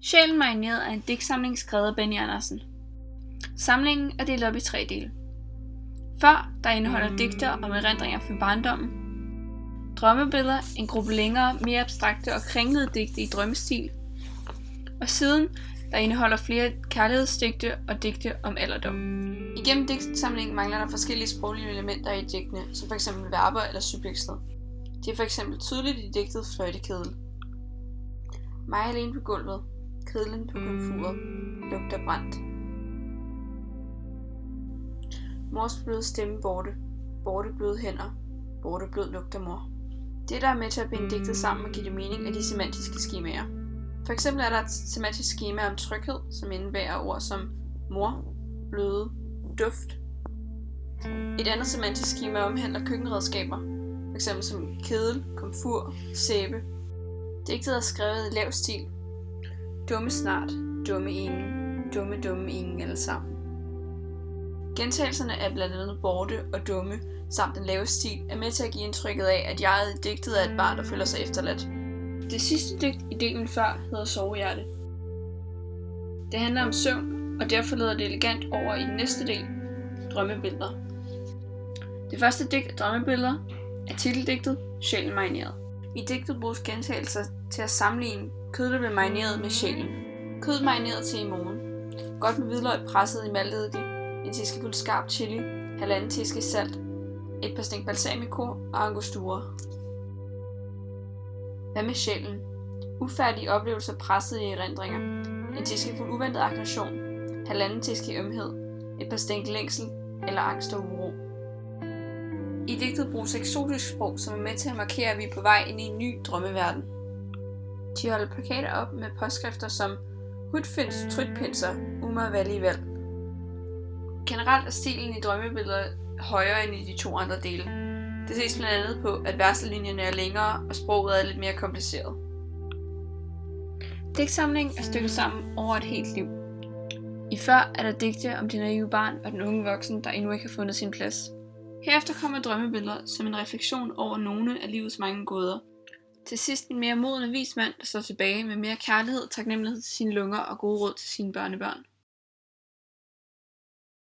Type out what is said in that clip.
Sjælen marineret er en digtsamling skrevet af Benny Andersen. Samlingen er delt op i 3 dele. Før, der indeholder digter om erindringer fra barndommen. Drømmebilleder, en gruppe længere, mere abstrakte og kringlede digte i drømmestil. Og siden, der indeholder flere kærlighedsdigte og digte om alderdom. Igennem digtsamlingen mangler der forskellige sproglige elementer i digtene, som f.eks. verber eller subjektled. Det er f.eks. tydeligt i digtet Fløjtekedel. Mig alene på gulvet, kedlen på komfuret, lugter brændt. Mors bløde stemme borte, borte bløde hænder, borte blød lugter mor. Det, der er med til at binde digtet sammen og give det mening, er de semantiske skemaer. For eksempel er der et semantisk skema om tryghed, som indebærer ord som mor, bløde, duft. Et andet semantisk skema omhandler køkkenredskaber, f.eks. som kedel, komfur, sæbe. Digtet er skrevet i lav stil. Dumme snart, dumme ingen, dumme ingen alle sammen. Gentagelserne af blandt andet borte og dumme, samt den lave stil, er med til at give indtrykket af, at jeget i digtet er et barn, der føler sig efterladt. Det sidste digt i delen før hedder Sovehjerte. Det handler om søvn, og derfor leder det elegant over i den næste del, Drømmebilleder. Det første digt, Drømmebilleder, er titeldigtet Sjælen marineret. I digtet bruges gentagelser til at sammenligne kød, der bliver marineret med sjælen. Kød marineret til i morgen. Godt med hvidløg presset i malteddike, en teskefuld skarp chili, 1,5 teske salt, et par stænk balsamico og angostura. Hvad med sjælen? Ufærdige oplevelser presset i erindringer. En teskefuld uventet aggression, 1,5 teske ømhed, et par stænk længsel eller angst og uro. I digtet bruges eksotisk sprog, som er med til at markere, at vi er på vej ind i en ny drømmeverden. De holder plakater op med påskrifter som Hudfinds trytpinser, Umar Valley Val. Generelt er stilen i drømmebilleder højere end i de 2 andre dele. Det ses blandt andet på, at verselinjerne er længere og sproget er lidt mere kompliceret. Digtsamlingen er stykket sammen over et helt liv. I før er der digte om det naive barn og den unge voksen, der endnu ikke har fundet sin plads. Herefter kommer drømmebilleder som en refleksion over nogle af livets mange gåder. Til sidst en mere moden og vis mand, der står tilbage med mere kærlighed og taknemmelighed til sine lunger og gode råd til sine børnebørn.